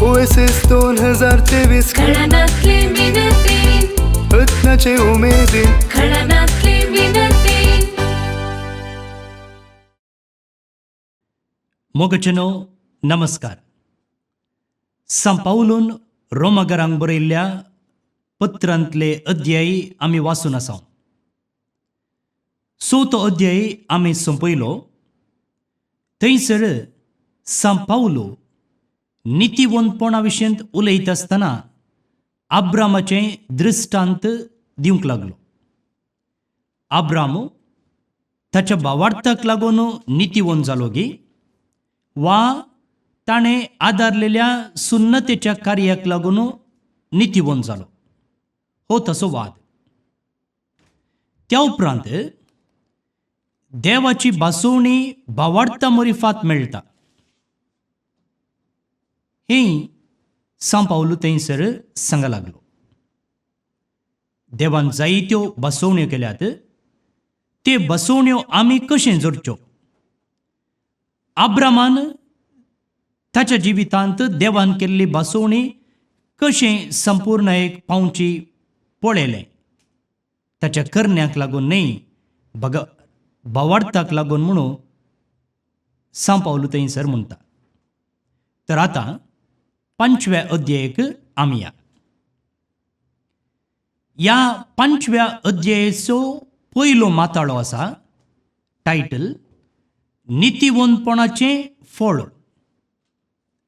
OSS 2023 खळानातले मिनतीन रत्नाचे उमेदीन खळानातले मिनतीन मोगचनो नमस्कार. सांपावलून रोमागरांक बरयल्ल्या पत्रांतले अध्याय आमी वाचून आसा. तो अध्याय आमी संपयलो. थंयसर सांपावलो नितीवंतपणा विशीं उलयत आसतना आब्रामाचें दृश्टांत दिवंक लागलो. आब्राम ताच्या भावार्थाक लागून नितीवंत जालो गी वा ताणें आदारलेल्या सुन्नतेच्या कार्याक लागून नितीवंत जालो, हो तसो वाद. त्या उपरांत देवाची बासोवणी भावार्था मोरिफात मेळटा. हें सांपावलो थंयसर सांगा लागलो. देवान जायत्यो बसोवण्यो केल्यात. ते बसोवण्यो आमी कशें जोडच्यो? आब्रामान ताच्या जिवितांत देवान केल्ली बसोवणी कशें संपूर्णयेक पावची पळयलें. ताच्या करण्याक लागून न्ही, भावार्थाक लागून म्हणून सांपावलो थंयसर म्हणटा. तर आतां 5व्या अध्यायाक आमी या 5व्या अध्यायाचो पयलो माताळो आसा. टायटल नितीवंतपणाचें फळ.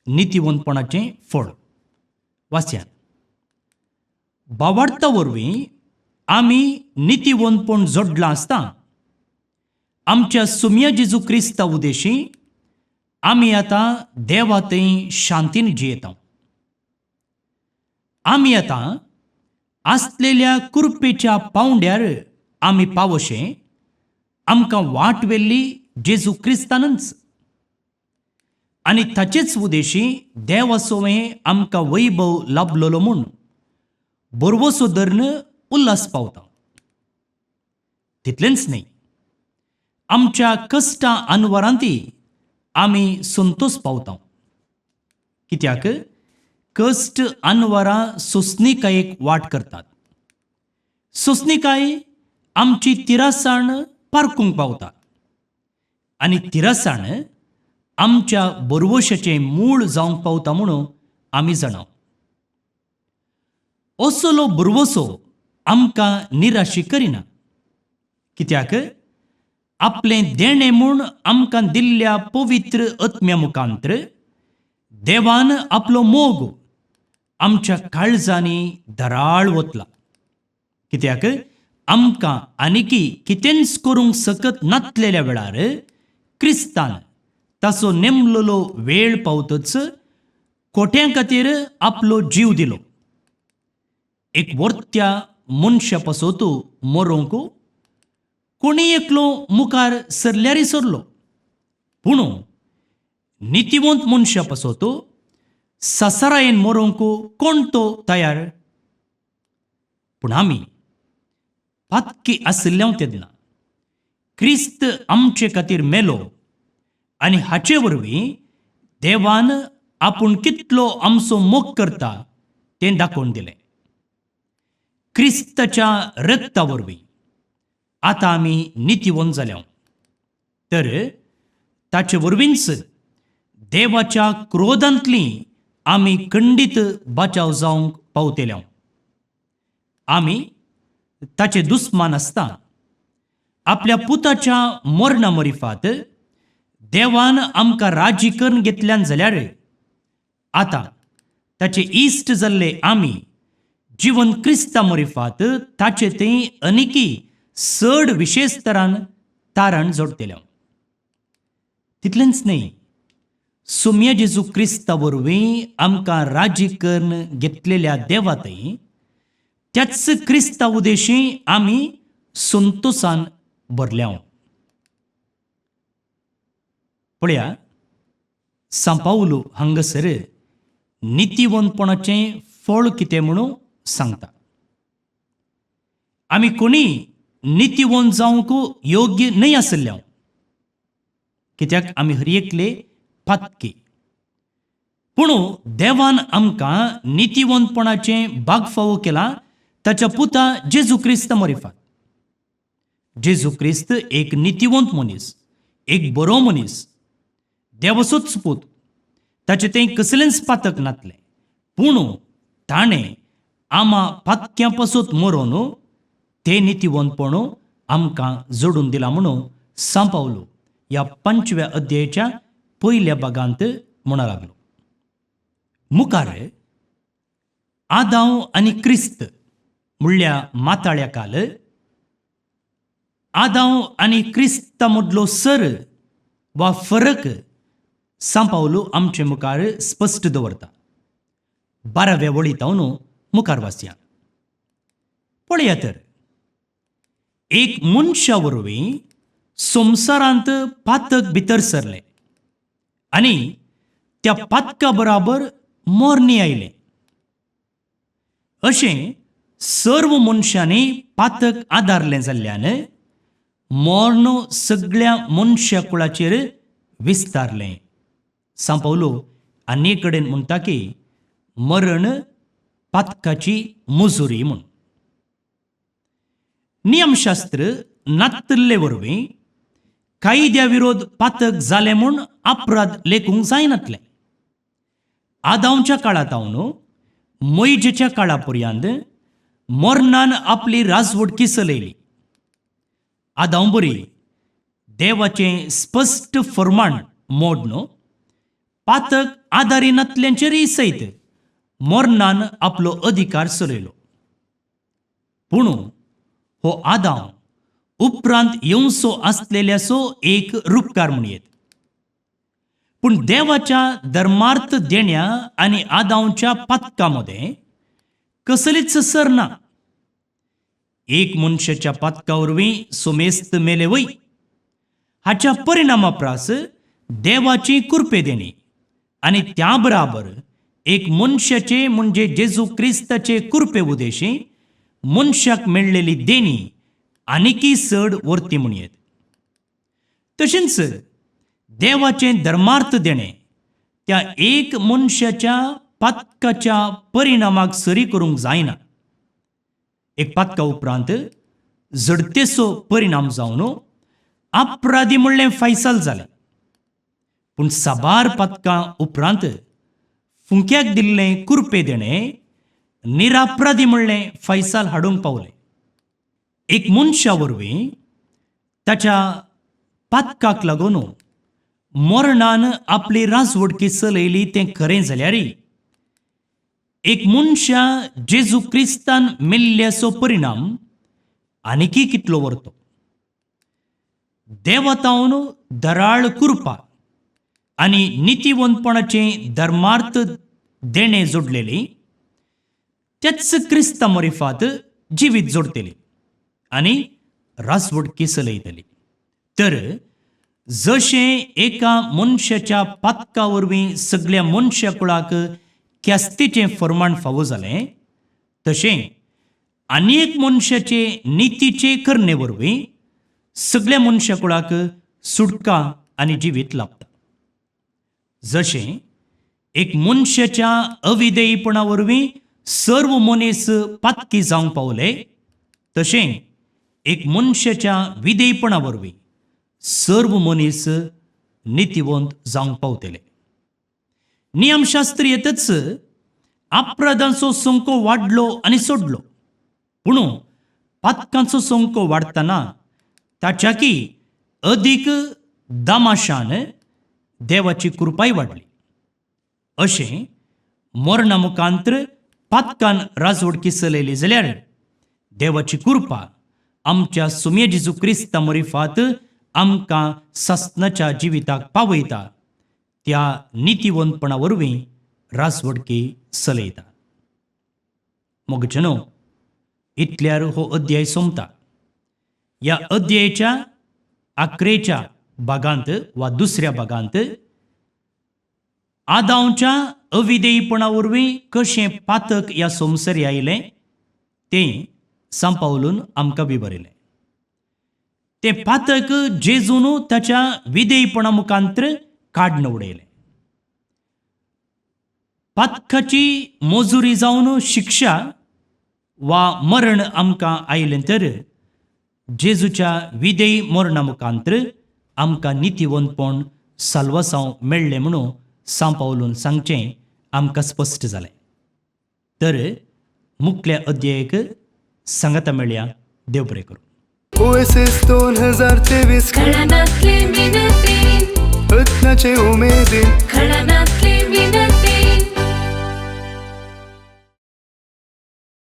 नितीवंतपणाचें फळ. वाचयात. भावार्था वरवीं आमी नितीवंतपण जोडलां आसता आमच्या सुम्या जेजू क्रिस्ता उदेशी आमी आतां देवा थंय शांतीन जियेता. आमी आतां आसलेल्या कुरपेच्या पावंड्यार आमी पावशे आमकां वाट वेल्ली जेजू क्रिस्तानच. आनी ताचेच उदेशी देवासोवें आमकां वैभव लाभलोलो म्हूण बरवसो धरून उल्हास पावता. तितलेंच न्ही, आमच्या कश्टां आनवरांती आमी संतोष पावता. कित्याक कश्ट आनवरां सोंसणिकायेक वाट करतात. सोंसणिकाय आमची तिरासाण पारखूंक पावता. आनी तिरासाण आमच्या बरवशाचें मूळ जावंक पावता म्हणून आमी जाणाव. असलो बरवसो आमकां निराशी करिना. कित्याक आपलें देणें म्हूण आमकां दिल्ल्या पवित्र आत्म्या मुखांत्र देवान आपलो मोग आमच्या काळजांनी धराळ वतला. कित्याक आमकां आनिकी कितेंच करूंक सकत नासलेल्या वेळार क्रिस्तान ताचो नेमलेलो वेळ पावतच खोट्यां खातीर आपलो जीव दिलो. एक वर्त्या मनशा पासत मरोंक कोणी एकलो मुखार सरल्यार सरलो, पूण नितीवंत मनशा पासत ससारायेन मरोंक कोण तो तयार? पूण आमी पातकी आशिल्ल्या तेन्ना क्रिस्त आमचे खातीर मेलो आनी हाचे वरवीं देवान आपूण कितलो आमचो मोग करता तें दाखोवन दिलें. क्रिस्ताच्या रक्ता वरवीं आतां आमी नितीवंत जाल्या. तर ताचे वरवींच देवाच्या क्रोधांतली आमी खंडीत बचाव जावंक पावतेल्या. आमी ताचे दुस्मान आसता आपल्या पुताच्या मरणा मोरिफात देवान आमकां राजी करून घेतल्यान जाल्यार आतां ताचे इश्ट जाल्ले आमी जिवन क्रिस्ता मोरिफात ताचे थंय अनिकी चड विशेष तरान तारण जोडतेल्या. तितलेंच न्ही, सुम्या जेजू क्रिस्ता वरवीं आमकां राजी करून घेतलेल्या देवा थंय त्याच क्रिस्ता उदेशी आमी संतोशान भरल्या. पळया, सांपावलो हांगासर नितीवंतपणाचें फळ कितें म्हणून सांगता. आमी कोणी नितीवंत जावंक योग्य न्हय आसल्या. कित्याक आमी हर एकले पातकी. पूण देवान आमकां नितीवंतपणाचे भाग फावो केला ताच्या पुता जेजू क्रिस्त मरिफात. जेजू क्रिस्त एक नितीवंत मनीस, एक बरो मनीस, देवाचोच पूत. ताचे तें कसलेंच पातक नातलें, पूण ताणें आमा पातक्यां पासून मरोन तें नितीवंतपण आमकां जोडून दिला म्हणून सांपावलो ह्या 5व्या अध्यायाच्या पयल्या भागांत म्हणा लागलो. मुखार आदाव आनी क्रिस्त म्हणल्या माताळ्या काल आदाव आनी क्रिस्ता मदलो सर वा फरक सांपावलो आमचे मुखार स्पश्ट दवरता. 12व्या वळींतावन मुखार वाचया. पळया तर, एक मनशा वरवीं संवसारांत पातक भितर सरलें आनी त्या पातका बराबर मोरणी आयलें. अशें सर्व मनशांनी पातक आदारलें जाल्ल्यान मोर्ण सगळ्या मनशा कुळाचेर विस्तारलें. सांपावलो आनी एक कडेन म्हणटा की मरण पातकाची मजुरी म्हूण. नियमशास्त्र नातल्ले वरवीं कायद्या विरोध पातक जालें म्हूण अपराध लेखूंक जायनातलें. आदावच्या काळांतावन मोइजेच्या काळा पर्यंत मोर्नान आपली राजवटकी चलयली. आदाव बरी देवाचें स्पश्ट फर्माण मोडन पातक आदारिनातल्यांचेरय सयत मोर्नान आपलो अधिकार चलयलो. पूण हो आदाव उपरांत येवचो आसलेल्याचो एक रूपकार म्हणयेत. पूण देवाच्या धर्मार्थ देण्या आनी आदावच्या पातका मदें कसलीच सर ना. एक मनशाच्या पातका वरवीं सोमेस्त मेले वय, हाच्या परिणामा प्रास देवाची कृपे देणी आनी त्या बराबर एक मनशाचे म्हणजे जेजू क्रिस्ताचे कृपे उदेशी मनशाक मेळलेली देणी आनिकी चड वर्ती म्हणयेत. तशेंच देवाचें धर्मार्थ देणें त्या एक मनशाच्या पातकाच्या परिणामाक सरी करूंक जायना. एक पातका उपरांत जडतेचो परिणाम जावन अपराधी म्हणलें फायसाल जालें. पूण साबार पातकां उपरांत फुंक्याक दिल्लें कृपे देणें निरापराधी म्हणलें फायसाल हाडूंक पावलें. एक मनशा वरवीं ताच्या पातकाक लागून मोर्नान आपली राजवटकी चलयली तें खरें जाल्यारय एक मनशा जेजू क्रिस्तान मेल्ल्याचो परिणाम आनिकी कितलो वरतो. देवातावन दराळ कृपा आनी नितीवंतपणाचें धर्मार्थ देणें जोडलेली त्याच क्रिस्ता मरिफात जिवीत जोडटली आनी राजवटकी चलयतली. तर जशें एका मनशाच्या पातका वरवीं सगळ्या मनशा कुळाक ख्यास्तीचें फर्माण फावो जालें, तशें आनी एक मनशाचे नितीचे करणे वरवीं सगळ्या मनशा कुळाक सुटका आनी जिवीत लाभता. जशें एक मनशाच्या अविधेयपणा वरवीं सर्व मनीस पातकी जावंक पावले, तशें एक मनशाच्या विधेयपणा वरवीं सर्व मनीस नितीवंत जावंक पावतले. नियमशास्त्र येतच अपराधांचो संख्यो वाडलो आनी सोडलो, पूण पातकांचो संख्यो वाडटना ताच्याकी अदीक दामाशान देवाची कृपाय वाडली. अशें मोर्ना मुखांत्र पातकान राजवटकी चलयली जाल्यार देवाची कृपा आमच्या सुम्य जेजू क्रिस्ता मरिफात आमकां सस्नाच्या जिविताक पावयता त्या नितीवंतपणा वरवीं राजवटकी चलयता. मोगचनो, इतल्यार हो अध्याय सोंपता. ह्या अध्यायाच्या 11च्या भागांत वा दुसऱ्या भागांत आदावच्या अविधेयपणा वरवीं कशें पातक ह्या संवसारी आयलें तें सांपावलून आमकां विवरिलें. तें पातक जेजून ताच्या विधेयपणा मुखांत्र काडून उडयलें. पातकाची मोजुरी जावन शिक्षा वा मरण आमकां आयलें तर जेजूच्या विदेय मरणा मुखांतर आमकां नितीवंतपण साल्वासांव मेळ्ळें म्हणून सांव पावलून सांगचें आमकां स्पश्ट जालें. तर मुखल्या अध्यायक सांगाता मेळया. देव बरें करूं. ओएसएस 2023 काळांतले मिनतीन रत्नाचे उमेदीन